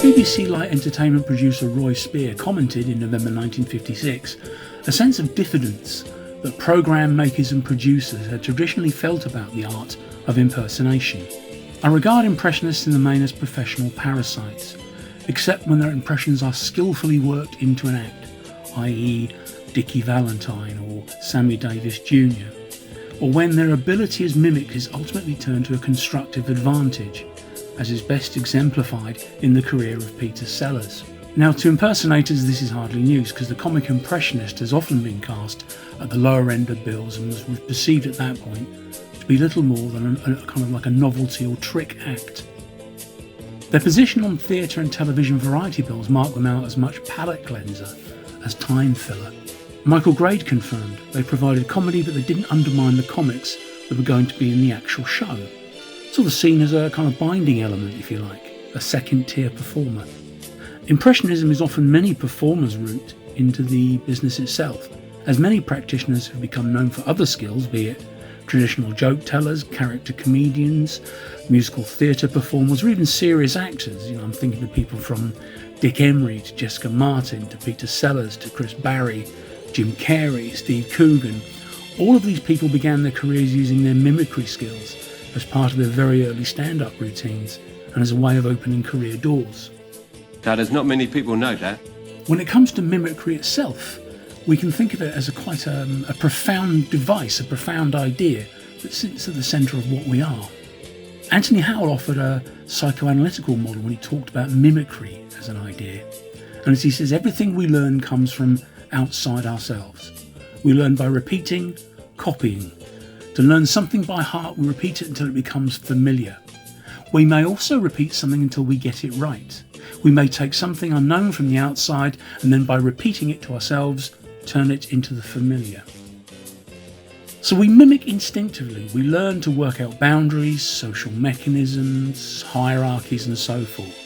BBC Light Entertainment producer Roy Spear commented in November 1956, a sense of diffidence that programme makers and producers had traditionally felt about the art of impersonation. I regard Impressionists in the main as professional parasites, except when their impressions are skillfully worked into an act, i.e. Dickie Valentine or Sammy Davis Jr., or when their ability as mimics is ultimately turned to a constructive advantage, as is best exemplified in the career of Peter Sellers. Now, to impersonators this is hardly news, because the comic impressionist has often been cast at the lower end of bills and was perceived at that point to be little more than a kind of like a novelty or trick act. Their position on theatre and television variety bills marked them out as much palate cleanser as time filler. Michael Grade confirmed they provided comedy, but they didn't undermine the comics that were going to be in the actual show. Sort of seen as a kind of binding element, if you like, a second-tier performer. Impressionism is often many performers' route into the business itself, as many practitioners have become known for other skills, be it traditional joke tellers, character comedians, musical theatre performers, or even serious actors. I'm thinking of people from Dick Emery to Jessica Martin to Peter Sellers to Chris Barry, Jim Carrey, Steve Coogan. All of these people began their careers using their mimicry skills as part of their very early stand-up routines and as a way of opening career doors. Now, there's not many people know that. When it comes to mimicry itself, we can think of it as quite a profound device, a profound idea that sits at the centre of what we are. Anthony Howell offered a psychoanalytical model when he talked about mimicry as an idea. And as he says, everything we learn comes from outside ourselves. We learn by repeating, copying. To learn something by heart, we repeat it until it becomes familiar. We may also repeat something until we get it right. We may take something unknown from the outside and then by repeating it to ourselves, turn it into the familiar. So we mimic instinctively. We learn to work out boundaries, social mechanisms, hierarchies and so forth.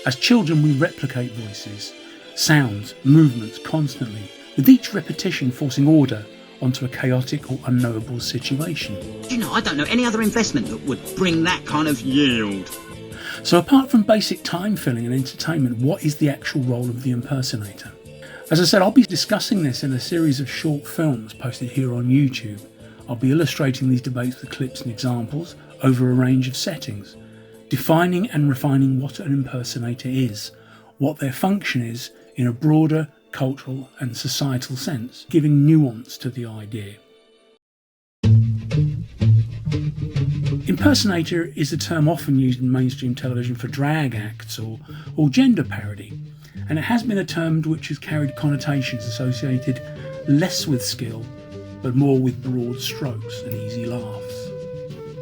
As children, we replicate voices, sounds, movements constantly, with each repetition forcing order onto a chaotic or unknowable situation. I don't know any other investment that would bring that kind of yield. So apart from basic time filling and entertainment, what is the actual role of the impersonator? As I said, I'll be discussing this in a series of short films posted here on YouTube. I'll be illustrating these debates with clips and examples over a range of settings, defining and refining what an impersonator is, what their function is in a broader cultural and societal sense, giving nuance to the idea. Impersonator is a term often used in mainstream television for drag acts or gender parody, and it has been a term which has carried connotations associated less with skill but more with broad strokes and easy laughs.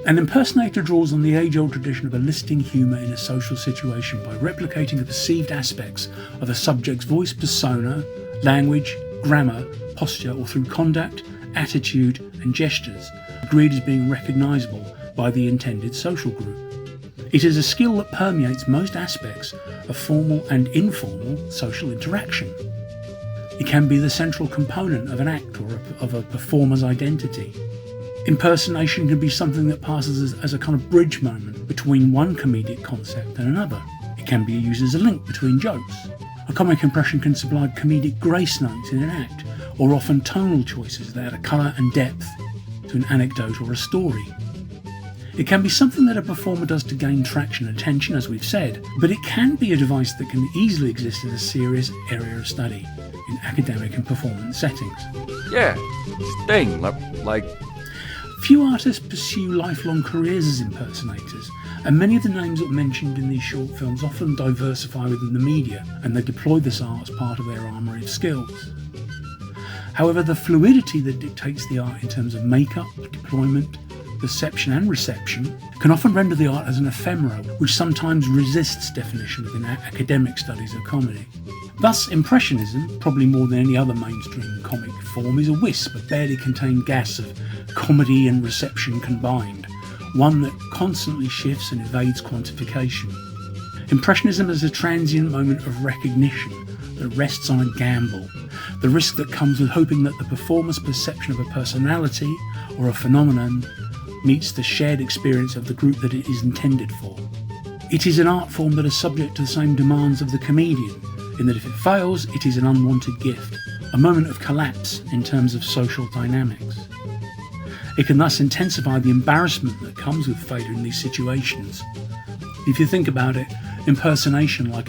An impersonator draws on the age-old tradition of eliciting humour in a social situation by replicating the perceived aspects of a subject's voice persona, language, grammar, posture, or through conduct, attitude and gestures, agreed as being recognisable by the intended social group. It is a skill that permeates most aspects of formal and informal social interaction. It can be the central component of an act or of a performer's identity. Impersonation can be something that passes as a kind of bridge moment between one comedic concept and another. It can be used as a link between jokes. A comic impression can supply comedic grace notes in an act, or often tonal choices that add a colour and depth to an anecdote or a story. It can be something that a performer does to gain traction and attention, as we've said, but it can be a device that can easily exist as a serious area of study in academic and performance settings. Yeah, sting, like... Few artists pursue lifelong careers as impersonators, and many of the names that were mentioned in these short films often diversify within the media, and they deploy this art as part of their armoury of skills. However, the fluidity that dictates the art in terms of makeup, deployment, perception and reception can often render the art as an ephemera, which sometimes resists definition within academic studies of comedy. Thus, Impressionism, probably more than any other mainstream comic form, is a wisp, a barely contained gas of comedy and reception combined, one that constantly shifts and evades quantification. Impressionism is a transient moment of recognition that rests on a gamble, the risk that comes with hoping that the performer's perception of a personality or a phenomenon meets the shared experience of the group that it is intended for. It is an art form that is subject to the same demands of the comedian, in that if it fails, it is an unwanted gift, a moment of collapse in terms of social dynamics. It can thus intensify the embarrassment that comes with failure in these situations. If you think about it, impersonation, like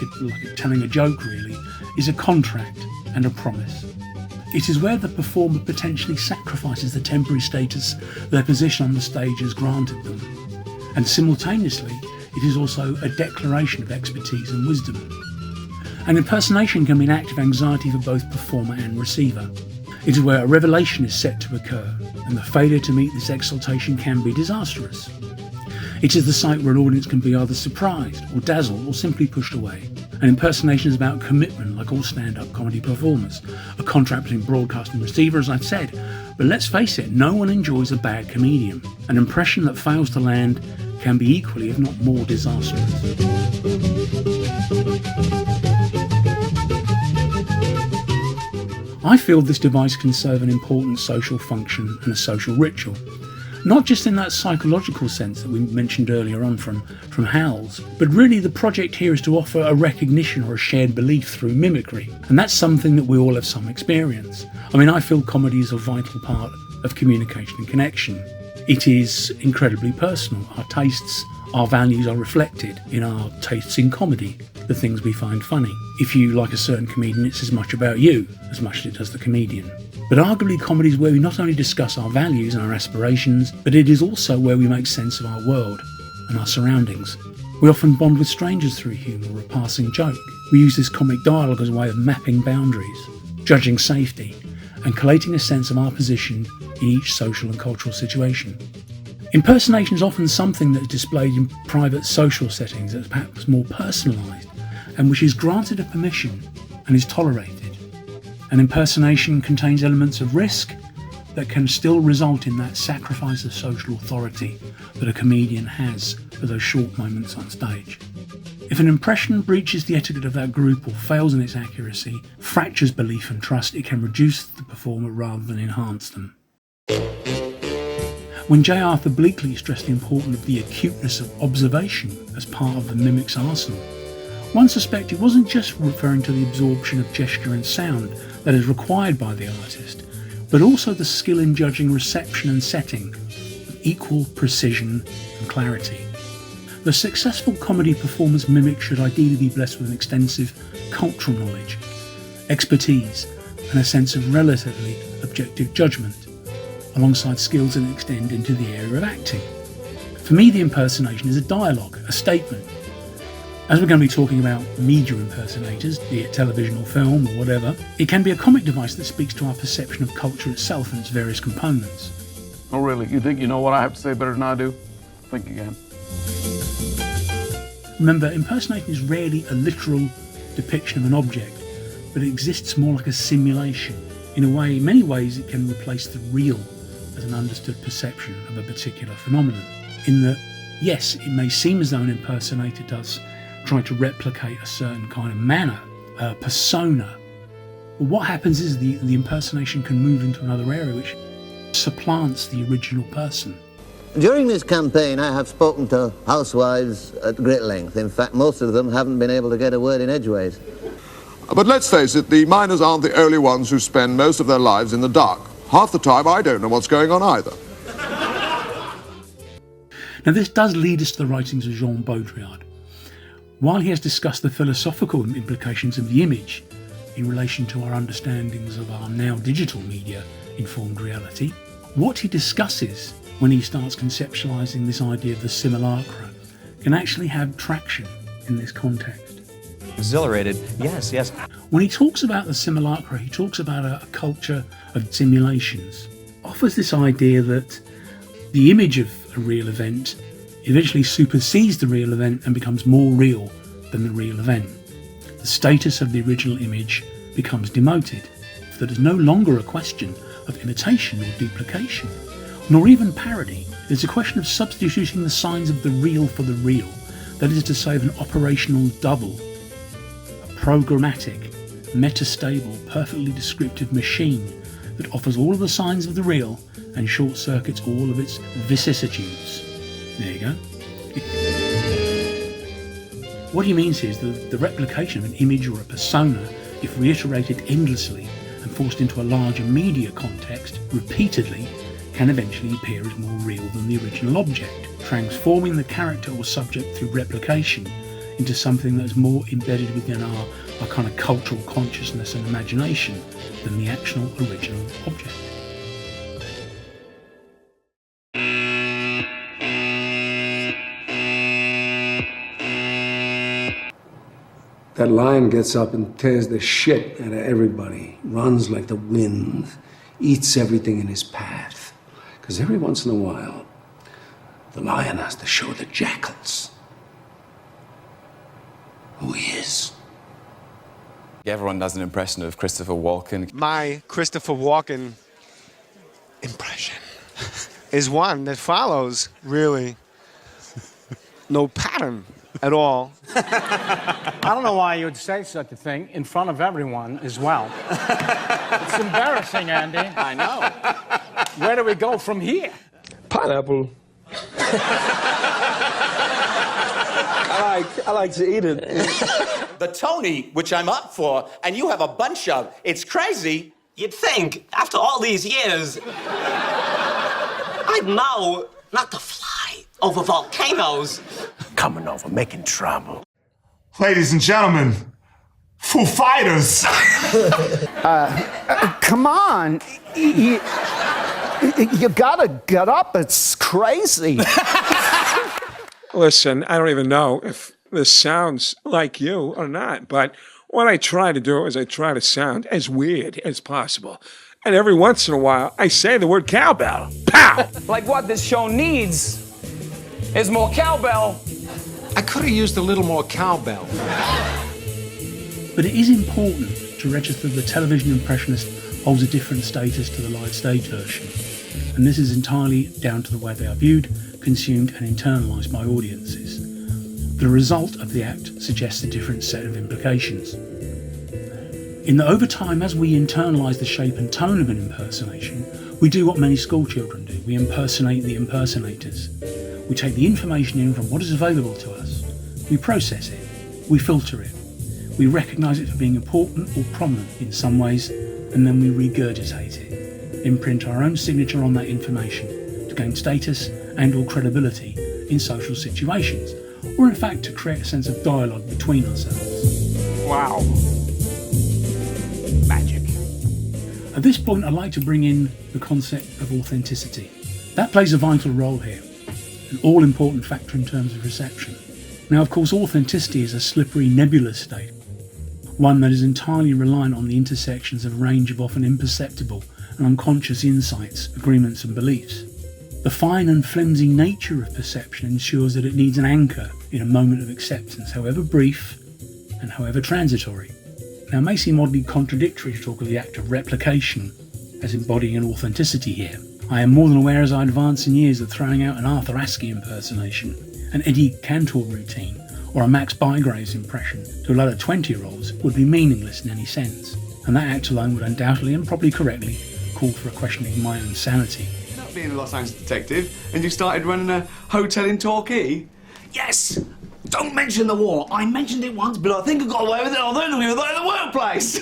telling a joke really, is a contract and a promise. It is where the performer potentially sacrifices the temporary status their position on the stage has granted them. And simultaneously, it is also a declaration of expertise and wisdom. An impersonation can be an act of anxiety for both performer and receiver. It is where a revelation is set to occur, and the failure to meet this exaltation can be disastrous. It is the site where an audience can be either surprised or dazzled or simply pushed away. An impersonation is about commitment, like all stand-up comedy performers, a contract between broadcast and receiver, as I've said. But let's face it, no one enjoys a bad comedian. An impression that fails to land can be equally, if not more, disastrous. I feel this device can serve an important social function and a social ritual. Not just in that psychological sense that we mentioned earlier on from Howells, but really the project here is to offer a recognition or a shared belief through mimicry. And that's something that we all have some experience. I mean, I feel comedy is a vital part of communication and connection. It is incredibly personal. Our tastes, our values are reflected in our tastes in comedy, the things we find funny. If you like a certain comedian, it's as much about you as much as it does the comedian. But arguably comedy is where we not only discuss our values and our aspirations, but it is also where we make sense of our world and our surroundings. We often bond with strangers through humour or a passing joke. We use this comic dialogue as a way of mapping boundaries, judging safety, and collating a sense of our position in each social and cultural situation. Impersonation is often something that is displayed in private social settings that is perhaps more personalised and which is granted a permission and is tolerated. An impersonation contains elements of risk that can still result in that sacrifice of social authority that a comedian has for those short moments on stage. If an impression breaches the etiquette of that group or fails in its accuracy, fractures belief and trust, it can reduce the performer rather than enhance them. When J. Arthur Bleakley stressed the importance of the acuteness of observation as part of the mimic's arsenal, one suspects it wasn't just referring to the absorption of gesture and sound that is required by the artist, but also the skill in judging reception and setting with equal precision and clarity. The successful comedy performer's mimic should ideally be blessed with an extensive cultural knowledge, expertise, and a sense of relatively objective judgment, alongside skills that extend into the area of acting. For me, the impersonation is a dialogue, a statement. As we're going to be talking about media impersonators, be it television or film or whatever, it can be a comic device that speaks to our perception of culture itself and its various components. Oh really? You think you know what I have to say better than I do? Think again. Remember, impersonation is rarely a literal depiction of an object, but it exists more like a simulation. In a way, in many ways, it can replace the real as an understood perception of a particular phenomenon. In that, yes, it may seem as though an impersonator does try to replicate a certain kind of manner, a persona. But what happens is the impersonation can move into another area which supplants the original person. During this campaign, I have spoken to housewives at great length. In fact, most of them haven't been able to get a word in edgeways. But let's face it, the miners aren't the only ones who spend most of their lives in the dark. Half the time, I don't know what's going on either. Now, this does lead us to the writings of Jean Baudrillard. While he has discussed the philosophical implications of the image in relation to our understandings of our now digital media-informed reality, what he discusses when he starts conceptualising this idea of the simulacra can actually have traction in this context. Exhilarated, yes. When he talks about the simulacra, he talks about a culture of simulations. Offers this idea that the image of a real event eventually supersedes the real event and becomes more real than the real event. The status of the original image becomes demoted, so that it's no longer a question of imitation or duplication, nor even parody. It's a question of substituting the signs of the real for the real, that is to say of an operational double, a programmatic, metastable, perfectly descriptive machine that offers all of the signs of the real and short-circuits all of its vicissitudes. There you go. What he means is that the replication of an image or a persona, if reiterated endlessly and forced into a larger media context repeatedly, can eventually appear as more real than the original object, transforming the character or subject through replication into something that is more embedded within our kind of cultural consciousness and imagination than the actual original object. That lion gets up and tears the shit out of everybody, runs like the wind, eats everything in his path. Because every once in a while, the lion has to show the jackals who he is. Everyone does an impression of Christopher Walken. My Christopher Walken impression is one that follows really no pattern at all. I don't know why you would say such a thing in front of everyone as well. It's embarrassing, Andy. I know. Where do we go from here? Pineapple. I like to eat it. The Tony, which I'm up for, and you have a bunch of. It's crazy. You'd think, after all these years, I'd know not to fly over volcanoes. Coming over, making trouble. Ladies and gentlemen, Foo Fighters. Come on. You gotta get up. It's crazy. Listen, I don't even know if this sounds like you or not, but what I try to do is I try to sound as weird as possible. And every once in a while, I say the word cowbell. Pow! Like what this show needs is more cowbell. I could have used a little more cowbell. But it is important to register that the television impressionist holds a different status to the live stage version, and this is entirely down to the way they are viewed, consumed and internalised by audiences. The result of the act suggests a different set of implications. In that over time, as we internalise the shape and tone of an impersonation, we do what many schoolchildren do. We impersonate the impersonators. We take the information in from what is available to us. We process it. We filter it. We recognise it for being important or prominent in some ways, and then we regurgitate it, imprint our own signature on that information to gain status and or credibility in social situations, or in fact to create a sense of dialogue between ourselves. Wow. Magic. At this point, I'd like to bring in the concept of authenticity. That plays a vital role here, an all-important factor in terms of reception. Now, of course, authenticity is a slippery, nebulous state, one that is entirely reliant on the intersections of a range of often imperceptible and unconscious insights, agreements and beliefs. The fine and flimsy nature of perception ensures that it needs an anchor in a moment of acceptance, however brief and however transitory. Now, it may seem oddly contradictory to talk of the act of replication as embodying an authenticity here. I am more than aware as I advance in years that throwing out an Arthur Askey impersonation, an Eddie Cantor routine, or a Max Bygraves impression to a lot of 20-year-olds would be meaningless in any sense, and that act alone would undoubtedly and probably correctly call for a questioning of my own sanity. You're not being a Los Angeles detective, and you started running a hotel in Torquay? Yes! Don't mention the war. I mentioned it once, but I think I got away with it. I don't agree with that in the workplace.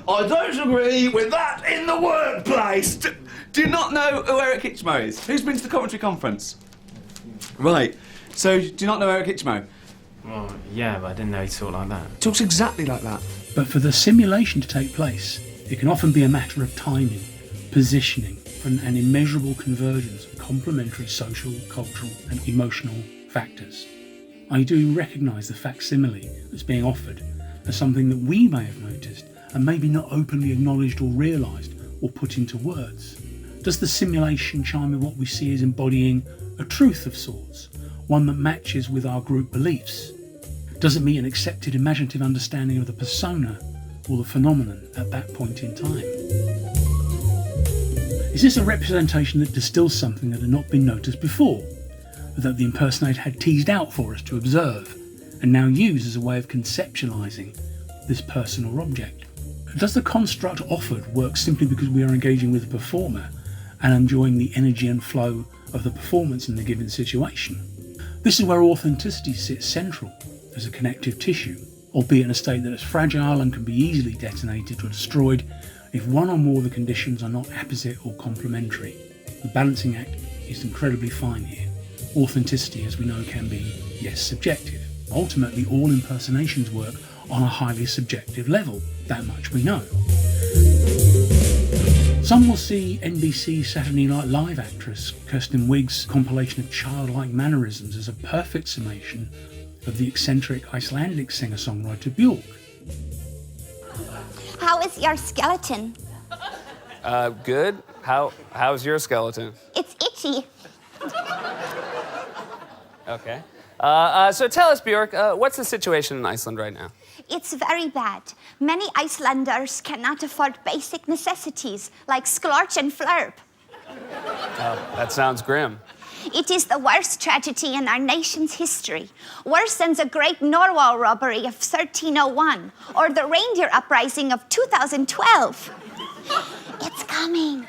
I don't agree with that in the workplace. Do you not know who Eric Hitchmo is? Who's been to the Coventry Conference? Right. So, do you not know Eric Hitchmo? Well, yeah, but I didn't know he talked like that. Talks exactly like that. But for the simulation to take place, it can often be a matter of timing, positioning, and an immeasurable convergence of complementary social, cultural and emotional factors. I do recognise the facsimile that's being offered as something that we may have noticed and maybe not openly acknowledged or realised or put into words. Does the simulation chime with what we see as embodying a truth of sorts, one that matches with our group beliefs? Does it meet an accepted imaginative understanding of the persona or the phenomenon at that point in time? Is this a representation that distills something that had not been noticed before? that the impersonator had teased out for us to observe, and now use as a way of conceptualising this person or object. Does the construct offered work simply because we are engaging with the performer and enjoying the energy and flow of the performance in the given situation? This is where authenticity sits central as a connective tissue, albeit in a state that is fragile and can be easily detonated or destroyed if one or more of the conditions are not apposite or complementary. The balancing act is incredibly fine here. Authenticity, as we know, can be, yes, subjective. Ultimately, all impersonations work on a highly subjective level. That much we know. Some will see NBC's Saturday Night Live actress Kirsten Wiig's compilation of childlike mannerisms as a perfect summation of the eccentric Icelandic singer-songwriter Björk. How is your skeleton? Good. How's your skeleton? It's itchy. Okay. So tell us, Björk, what's the situation in Iceland right now? It's very bad. Many Icelanders cannot afford basic necessities like sklorch and flurp. Oh, that sounds grim. It is the worst tragedy in our nation's history, worse than the Great Norway robbery of 1301 or the reindeer uprising of 2012. It's coming.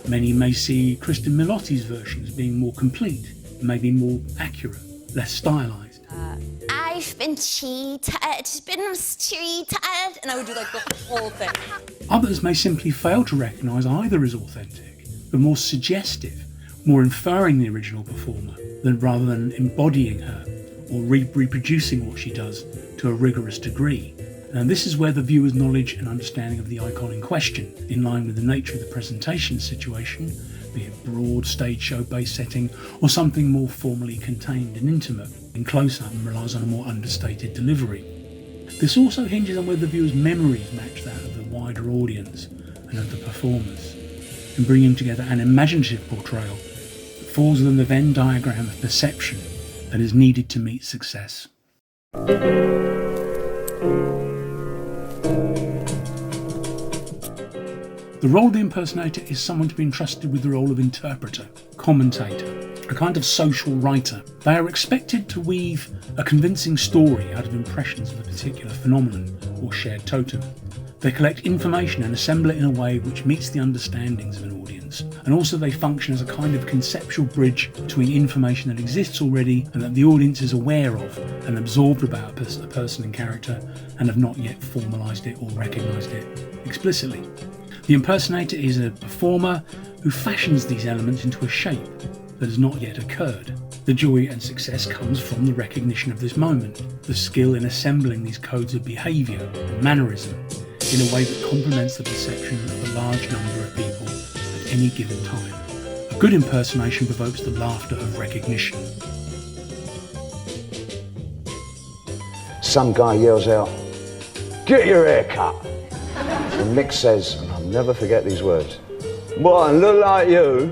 Many may see Kristen Milotti's versions being more complete, maybe more accurate, less stylised. I've been cheated, and I would do like the whole thing. Others may simply fail to recognise either as authentic, but more suggestive, more inferring the original performer rather than embodying her or reproducing what she does to a rigorous degree. And this is where the viewer's knowledge and understanding of the icon in question, in line with the nature of the presentation situation, be it broad stage show based setting or something more formally contained and intimate, in close-up and relies on a more understated delivery. This also hinges on whether the viewer's memories match that of the wider audience and of the performers, in bringing together an imaginative portrayal that falls within the Venn diagram of perception that is needed to meet success. The role of the impersonator is someone to be entrusted with the role of interpreter, commentator, a kind of social writer. They are expected to weave a convincing story out of impressions of a particular phenomenon or shared totem. They collect information and assemble it in a way which meets the understandings of an audience, and also they function as a kind of conceptual bridge between information that exists already and that the audience is aware of and absorbed about a person and character and have not yet formalised it or recognised it explicitly. The impersonator is a performer who fashions these elements into a shape that has not yet occurred. The joy and success comes from the recognition of this moment, the skill in assembling these codes of behaviour and mannerism in a way that complements the perception of a large number of people at any given time. A good impersonation provokes the laughter of recognition. Some guy yells out, "Get your hair cut!" And Mick says, and I'll never forget these words, "Boy, I look like you."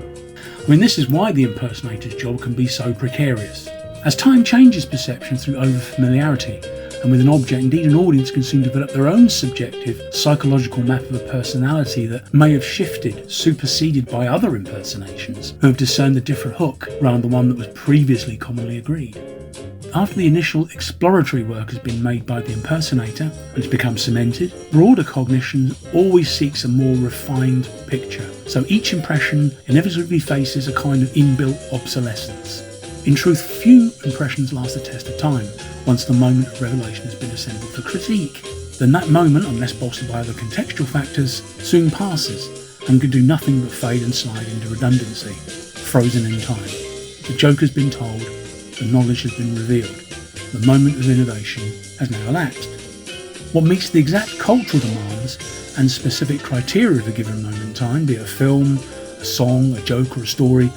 I mean, this is why the impersonator's job can be so precarious. As time changes perception through over-familiarity, and with an object, indeed an audience can soon develop their own subjective psychological map of a personality that may have shifted, superseded by other impersonations, who have discerned a different hook rather than one that was previously commonly agreed. After the initial exploratory work has been made by the impersonator and it's become cemented, broader cognition always seeks a more refined picture. So each impression inevitably faces a kind of inbuilt obsolescence. In truth, few impressions last the test of time once the moment of revelation has been assembled for critique. Then that moment, unless bolstered by other contextual factors, soon passes and can do nothing but fade and slide into redundancy, frozen in time. The joke has been told, the knowledge has been revealed. The moment of innovation has now elapsed. What meets the exact cultural demands and specific criteria of a given moment in time, be it a film, a song, a joke or a story,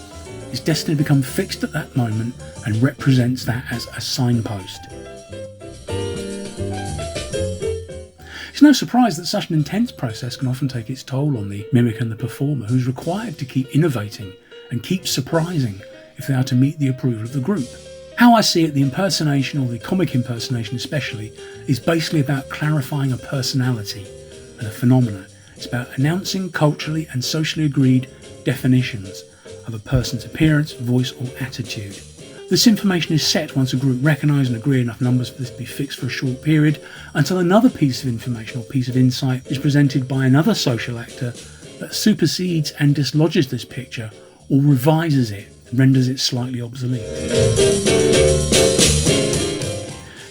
is destined to become fixed at that moment and represents that as a signpost. It's no surprise that such an intense process can often take its toll on the mimic and the performer, who's required to keep innovating and keep surprising if they are to meet the approval of the group. How I see it, the impersonation, or the comic impersonation especially, is basically about clarifying a personality and a phenomena. It's about announcing culturally and socially agreed definitions of a person's appearance, voice or attitude. This information is set once a group recognise and agree enough numbers for this to be fixed for a short period, until another piece of information or piece of insight is presented by another social actor that supersedes and dislodges this picture or revises it and renders it slightly obsolete.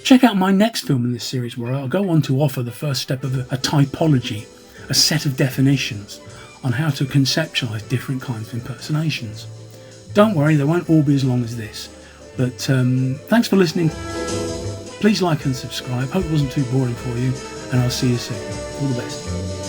Check out my next film in this series, where I'll go on to offer the first step of a typology, a set of definitions on how to conceptualise different kinds of impersonations. Don't worry, they won't all be as long as this, but thanks for listening. Please like and subscribe. Hope it wasn't too boring for you, and I'll see you soon. All the best.